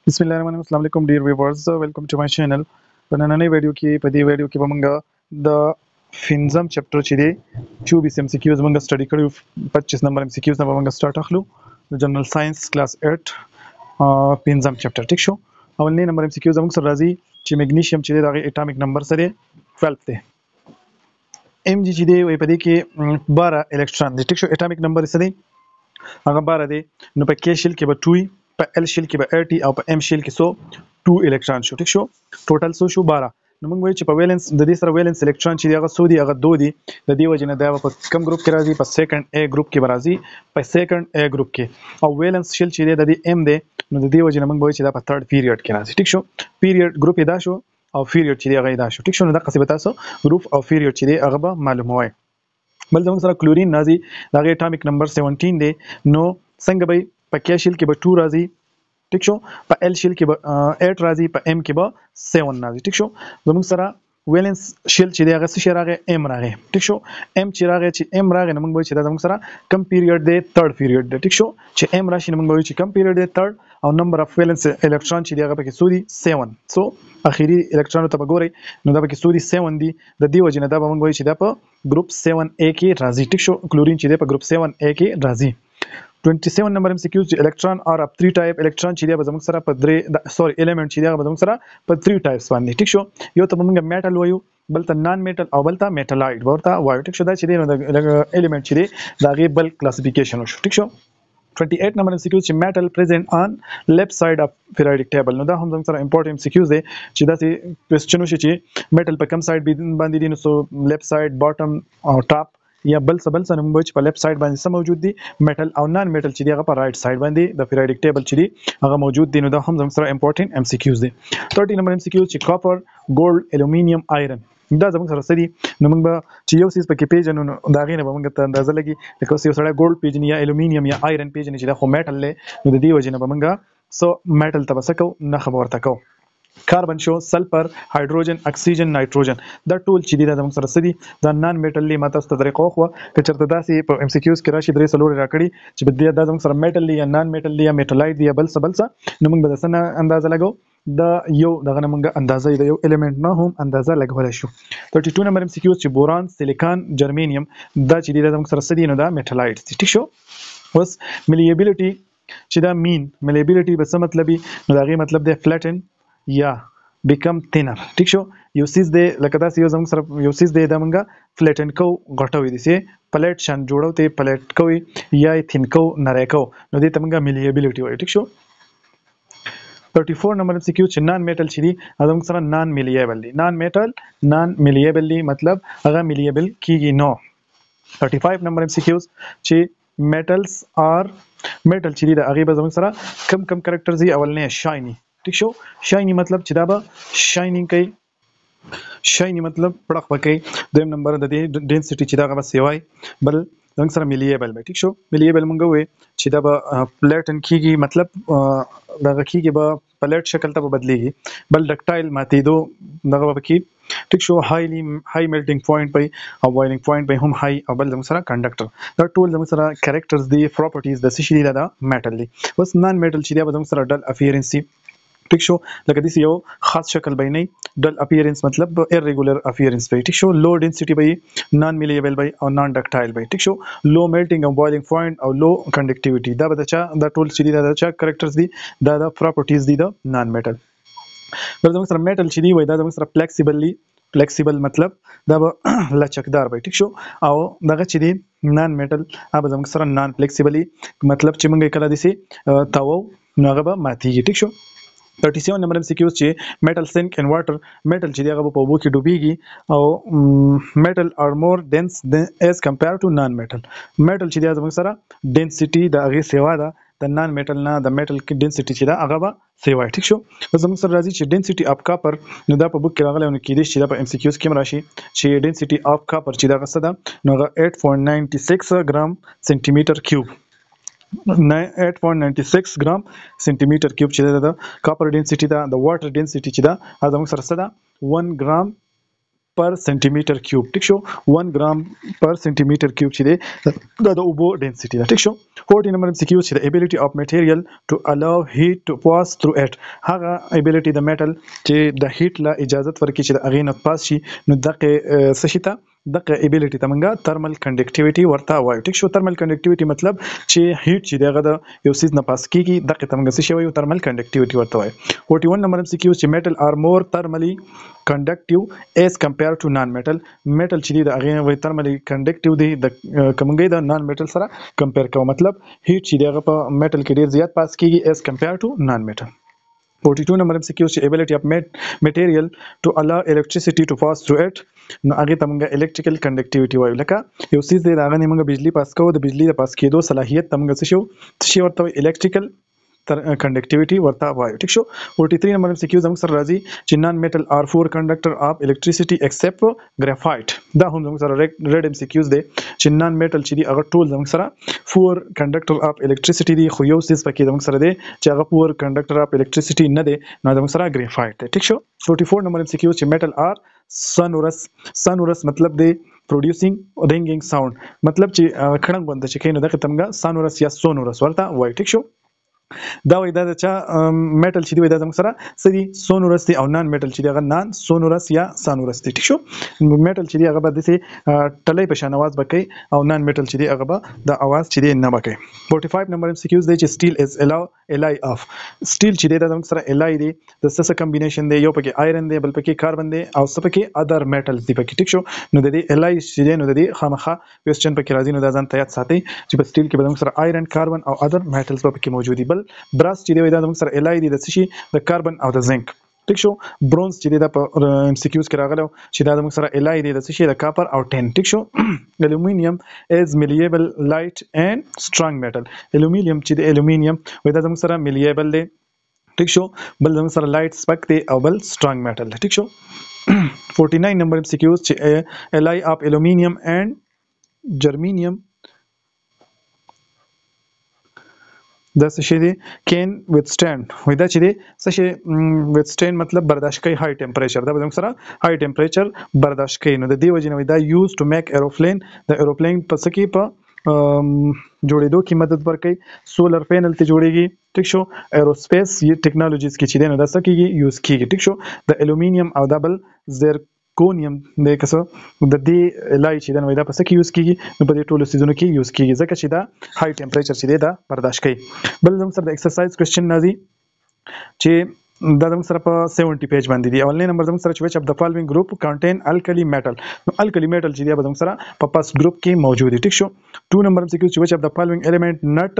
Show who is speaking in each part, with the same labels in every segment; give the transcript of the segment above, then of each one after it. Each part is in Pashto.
Speaker 1: Bismillahirrahmanirrahim. Assalamu alaikum dear viewers. Welcome to my channel. په نننۍ ویډیو کې په دې ویډیو کې به موږ د فنزم چپټر چې دی 24 ام سی کیوز موږ سټډي کړو 25 نمبر ام سی کیوز نه به موږ سٹارټ اخلو د جنرال ساينس کلاس 8 فنزم چپټر ټیک شو. اولنی نمبر ام سی کیوز موږ سره راځي چې میګنیشیم چې دی د اټامیک نمبر سره 12 دی. ام جی چې دی وي په دې کې 12 الکترون دي ټیک شو. اټامیک نمبر سره هغه 12 دی نو په کې شیل کې به 2 په ال شیل کې به 80 او په ام شیل کې 2 الکترون شو ټیک شو. ټوټل شو 12. نو موږ وایو چې په ویلنس د دې سره ویلنس الکترون چې هغه سودي هغه 2 دي د دې وجه نه دا په کم ګروپ کې راځي په سیکنډ ا ګروپ کې راځي په سیکنډ ا ګروپ کې او ویلنس شیل چې د دې ام دی نو د دې وجه نه موږ وایو چې دا په تھرد پیریډ کې راځي ټیک شو. پیریډ ګروپ دا شو او پیریډ چې هغه دا شو ټیک شو. نو دا قصبه تاسو ګروپ او پیریډ چې هغه به معلوموي. بل زموږ سره کلورین راځي دا اټامیک نمبر 17 دی نو څنګه به په کې شیل کې به 2 راځي ټیک شو. په ال شیل کې به 8 راځي په ام کې به 7 راځي ټیک شو. زموږ سره ویلنس شیل چې دی هغه څه راغی ام راغی ټیک شو. ام چې راغی چې ام راغی نو موږ وایو چې دا زموږ سره کم پیریډ دی تھرد پیریډ دی ټیک شو. چې ام راشي نو موږ وایو چې کم پیریډ دی تھرد او نمبر اف ویلنس الکترون چې دی هغه پکې سودي 7 سو اخیری الکترون ته وګورئ نو دا پکې سودي 7 دي د دې وجه نه دا به موږ وایو چې دا په ګروپ 7A کې راځي ټیک شو. کلورین چې دی په ګروپ 7A کې راځي. 27 نمبر ام سی کیو چې الکترون اور اپ 3 ټایپ الکترون چې دی به زموږ سره په درې سوري الیمنت چې دی به زموږ سره په 3 ټایپس باندې ټیک شو. یو ته موږ میټل وایو بل ته نان میټل او بل ته میټلایډ ورته وایو ټیک شو. دا چې دی نو د الیمنت چې دی دا غي بل کلاسیفیکیشن وشو ټیک شو. 28 نمبر ام سی کیو چې میټل پریزنٹ آن لیفت ساید اف پیریډک ټیبل نو دا هم زموږ سره امپورټنت ام سی کیوز دی چې دا چې کوېسچن وشي چې میټل په کم ساید باندې دي نو سو لیفت ساید باټم او ټاپ یا بل څه نمبر چې په لیفت ساید باندې سم موجود دي میټل او نان میټل چې دی هغه په رائټ ساید باندې د پیریډک ټیبل چې دی هغه موجود دي نو دا هم زموږ سره امپورټنت ام سی کیوز دی. 30 نمبر ام سی کیو چې کاپر ګولډ الومینیم آیرن دا زموږ سره سړي نو موږ به چې یو سیس پکې پیژنو نو دا غي نه به موږ ته اندازه لګي لکه اوس یو سړی ګولډ پیژني یا الومینیم یا آیرن پیژني چې دا خو میټل له نو د دې وجه نه به موږ سو میټل ته وسکو نه خبر ورته کو. کاربن شو سلفر هایدروجن اکسیجن نایټروجن دا ټول چې دي دا موږ سره سدي دا نان میټل لی ماته ست طریقو خو که چرته داسې په ام سی کیوز کې راشي درې سلور راکړي چې بده دا موږ سره میټل لی یا نان میټل لی یا میټلایډ دی یا بل څه نو موږ به دسنه اندازه لګو دا یو دغه موږ اندازه د یو الیمنت نه هم اندازه لګول شو. 32 نمبر ام سی کیوز چې بوران سیلیکان جرمینیم دا چې دي دا موږ سره سدي نو دا میټلایډ ټیک شو. اوس ملیبیلیټي چې دا مین ملیبیلیټي به څه مطلب نو دا غي مطلب دی فلټن یا بیکم تینر ټیک شو. یو سیس دی لکه دا یو زموږ سره یو سیس دی دا موږ فلټن کو غټوي دي سي پلیټ شان جوړو ته پلیټ کوي یا تھین کو نری کو نو دې ته موږ ملیبیلیټي وایو ټیک شو. 34 نمبر سی کیو چې نان میټل چې دي زموږ سره نان ملیبل دي نان میټل نان ملیبل دي مطلب هغه ملیبل کیږي نو. 35 نمبر سی کیو چې میټلز ار میټل چې دي د هغه به زموږ سره کم کریکټرز دي اولنې شایني ټیک شو. شایني مطلب چې دا به شاینینګ کوي شایني مطلب پړق وکي. دویم نمبر د دې ډینسټي چې دا به سیوای بل زموږ سره ملیبل به ټیک شو. ملیبل مونږ وې چې دا به پلیټن کیږي مطلب دغه کیږي به پلیټ شکل ته بدليږي بل ډکټایل ماتېدو دغه به کی ټیک شو. هاي میلټینګ پوینټ پي او بوایلینګ پوینټ پي هم هاي او بل زموږ سره کنډکټر دا ټول زموږ سره کریکټرز دي پراپرټیز د سشي دي دا میټل دي. بس نان میټل چې دا زموږ سره ډل اپیرنس ټیک شو. لکه دې یو خاص شکل به نه ډل اپیرنس مطلب irregular اپیرنس به ټیک شو. لو ډنسټي به نان ملیبل به او نان ډکټایل به ټیک شو. لو میلټینګ او بوایلینګ پوینټ او لو کنډکټیویټي دا به دا ټول چې دا کریکټرز دي دا پراپرټیز دي د نان میټل. زموږ سره میټل چې دی وای دا زموږ سره فلیکسیبل مطلب دا به لچکدار به ټیک شو. او دغه چې دی نان میټل هغه زموږ سره نان فلیکسیبلی مطلب چې موږ کله دي سي تاو نو هغه به ماتيږي ټیک شو. 37 نمبر ام سی کیوز چې میټل سینک ان واټر میټل چې هغه په اوبو کې ډوبېږي او میټل ار مور ډنس as compared to نان میټل میټل چې دا زموږ سره ډنسټي د هغه سیوا ده د نان میټل نه د میټل کې ډنسټي چې دا هغه به سیوا ټیک شو. زموږ سره راځي چې ډنسټي اف کاپر نو دا په بوک کې راغلی نو کې دي چې دا په ام سی کیوز کې راشي چې ډنسټي اف کاپر چې دا څه ده نو 8.96 ګرام سنټیمټر کیوب 8.96 ګرام سنټیمټر کیوب چې دا کاپر ډنسټي دا د واټر ډنسټي چې دا زموږ سره څه ده 1 ګرام پر سنټیمیټر کیوب ټیک شو 1 ګرام پر سنټیمیټر کیوب چې دی دا د اوبو ډنسټي ده ټیک شو 40 نمبر MCQ چې د ابيليټي اف میټیریل ټو الاو هیټ ټو پاس ثرو اټ هغه ابيليټي د میټل چې د هیټ لا اجازه ورکړي چې د اغې نه پاس شي نو دغه څه شي ته دغه ابيليټي ته موږ ترمل کنډکټیويټي ورته وایو ټیک شو ترمل کنډکټیويټي مطلب چې هیټ چې دغه د یو سیز نه پاس کیږي دغه ته موږ څه شي وایو ترمل کنډکټیويټي ورته وایو 41 نمبر MCQ چې میټل ار مور ترملی کنډکټیو ایز کمپیر ټو نان میټل میټل چې دی د هغه وای ترملی کنډکټیو دی د کومګي د نان میټل سره کمپیر کوو مطلب هیټ چې دغه په میټل کې ډیر زیات پاس کیږي ایز کمپیر ټو نان میټل 42 نمبر MCQ چې ابيليټي اف میټیریل ټو الاو الیکټریسيټي ټو پاس ثرو اټ نو هغه ته موږ الیکټریکل کنډکټیويټي وایو لکه یو سیز دی هغه موږ بجلی پاس کوو د بجلی د پاس کېدو صلاحیت ته موږ څه شي ورته الیکټریکل کنډکټیويټي ورته وایو ټیک شو 43 نمبر MCQ زموږ سره راځي چې نان میټل ار فور کنډکټر اف الیکټریسيټي ایکسپټ ګرافایټ دا هم زموږ سره ریډ MCQs دی چې نان میټل چې دی هغه ټول زموږ سره فور کنډکټر اف الیکټریسيټي دی خو یو سیس پکې زموږ سره دی چې هغه فور کنډکټر اف الیکټریسيټي نه دی نو زموږ سره ګرافایټ دی ټیک شو 44 نمبر MCQ چې میټل ار سونورس مطلب دی پروډوسینګ رینګینګ ساوند مطلب چې کړنګ بند چې کینو دغه تمګه سونورس یا سونورس ورته وای ټیک شو دا وای دا چې میټل چې دی دا زموږ سره سدي سونورس دی او نان میټل چې دی هغه نان سونورس یا سانورس دی ټیک شو میټل چې دی هغه به د ټلې په شان आवाज بکې او نان میټل چې دی هغه به د आवाज چې دی نه بکې 45 نمبر MCQs دی چې سټیل از الای اف سټیل چې دی دا زموږ سره الای دی د څه کمبینیشن دی یو پکې آیرن دی بل پکې کاربن دی او څه پکې ادر میټلز دی پکې ټیک شو نو د دې الای چې دی نو د دې خامخا کوېسچن پکې راځي نو دا ځان ته یاد ساتئ چې په سټیل کې به زموږ سره آیرن کاربن او ادر میټلز پکې موجود دي بل براس چې دی دا زموږ سره الای دی د څه شي د کاربن او د زنک ټیک شو برونز چې دی دا په MCQs کې راغلو چې دا زموږ سره الای دی د څه شي د کاپر او ټین ټیک شو الومینیم از ملیبل لایټ اینڈ سترونګ میټل الومینیم چې دی الومینیم وای دا زموږ سره ملیبل دی ټیک شو بل زموږ سره لایټ سپک دی او بل سترونګ میټل دی ټیک شو 49 نمبر MCQs چې الای اف الومینیم اینڈ جرمینیم دا څه شي دی کین وithstand وای دا چې دی څه شي withstand مطلب برداشت کوي های ټمپریچر دا به موږ سره های ټمپریچر برداشت کوي نو د دې وجه نه وای دا یوز ټو میک ایروپلین د ایروپلین په څه کې په جوړېدو کې مدد ورکوي سولر پینل ته جوړیږي ټیک شو ایروسپیس یې ټیکنالوژیز کې چې دی نو دا څه کېږي یوز کېږي ټیک شو د الومینیم او دا بل زرکونیم د کسو د دې لای چې دا نو دا په څه کې یوز کېږي نو په دې ټولو سیزونو کې یوز کېږي ځکه چې دا های ټمپریچر چې دی دا برداشت کوي بل زموږ سره د ایکسرسایز کوېسچن راځي چې دا زموږ سره په 70 پیج باندې دی اولنی نمبر زموږ سره چې which of the following group contain alkali metal نو alkali metal چې دی به زموږ سره په first group کې موجود دی ټیک شو 2 نمبر MCQ چې which of the following element not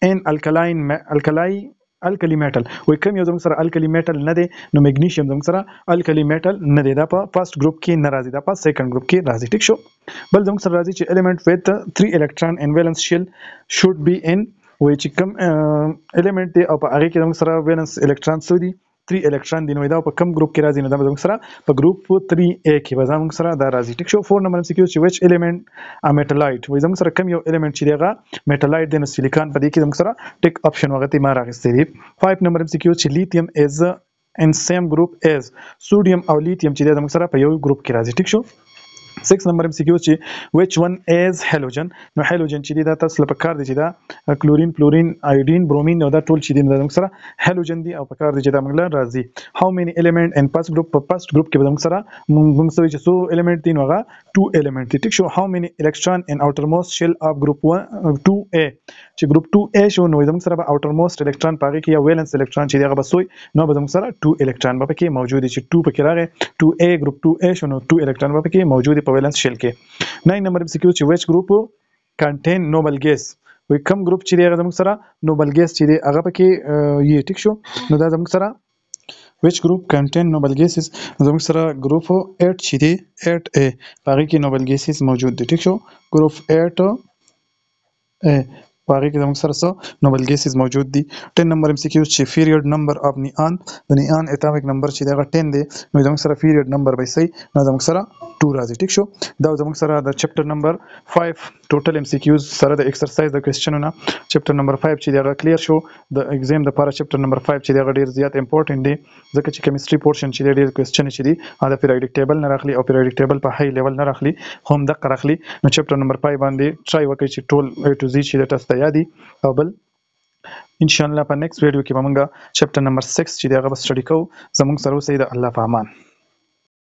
Speaker 1: in alkali metal وای کوم یو زموږ سره الکلی میټل نه دی نو میګنیشیم زموږ سره الکلی میټل نه دی دا په فرست گروپ کې نه راځي دا په سیکنډ گروپ کې راځي ټیک شو بل زموږ سره راځي چې element with 3 electron and valence shell should be in وای چې کوم element دی او په هغه کې زموږ سره valence electron څو دي 3 electron دی نو دا په کوم گروپ کې راځي نو دا زموږ سره په گروپ 3A کې به زموږ سره دا راځي ټیک شو 4 نمبر MCQ چې which element a metalite وای زموږ سره کوم یو element چې دیغه metalite دی نو سیلیکان په دې کې زموږ سره ټیک اپشن وغته ما راغستې دي 5 نمبر MCQ چې lithium is in same group as sodium او lithium چې زموږ سره په یو گروپ کې راځي ټیک شو 6 نمبر MCQ چې which one is halogen نو halogen چې دا تاسو لپاره کار دی چې دا کلورین فلورین ایودین برومین نو دا ټول چې دی موږ سره halogen دی او په کار دی چې دا موږ راځي how many element in first group په first group کې موږ سره موږ سوي چې سو element دي نو هغه 2 element دي ټیک شو how many electron in outermost shell of group 2A چې group 2A شو نو موږ سره به outermost electron پاره کې یا valence electron چې هغه بسوي نو به موږ سره 2 electron به کې موجود دي چې 2 پکې راغی 2A group 2A شو نو 2 electron به کې موجود په valence shell کې 9 نمبر MCQ چې which group contain noble gas وي کوم گروپ چې دی هغه زموږ سره نوبل ګیس چې دی هغه پکې یې ټیک شو نو دا زموږ سره which group contain noble gases زموږ سره گروپ 8 چې دی 8A هغه کې نوبل ګیسز موجود دي ټیک شو گروپ 8A پاره کې زموږ سره څو نوبل ګیسز موجود دي 10 نمبر MCQ چې پیریډ نمبر اف نیان د نیان اټامیک نمبر چې دا 10 دی نو زموږ سره پیریډ نمبر به سي نو زموږ سره 2 راځي ټیک شو دا زموږ سره د چپټر نمبر 5 ټوټل ام سی کیوز سره د ایکسرسایز د کوېسچنونو چپټر نمبر 5 چې دا کلیر شو د ایگزام لپاره چپټر نمبر 5 چې دا ډیر زیات امپورټنت دی ځکه چې کیمستري پورشن چې ډیر کوېسچن چې دی دا پیریډک ټیبل نه راخلي او پیریډک ټیبل په هاي لیول نه راخلي هم دقه راخلي نو چپټر نمبر 5 باندې ټرای وکړئ چې ټول A to Z چې د تاسو ته یادي او بل ان شاء الله په نیکسټ ویډیو کې به موږ چپټر نمبر 6 چې دا غو سټډي کوو زموږ سره اوسئ د الله په امان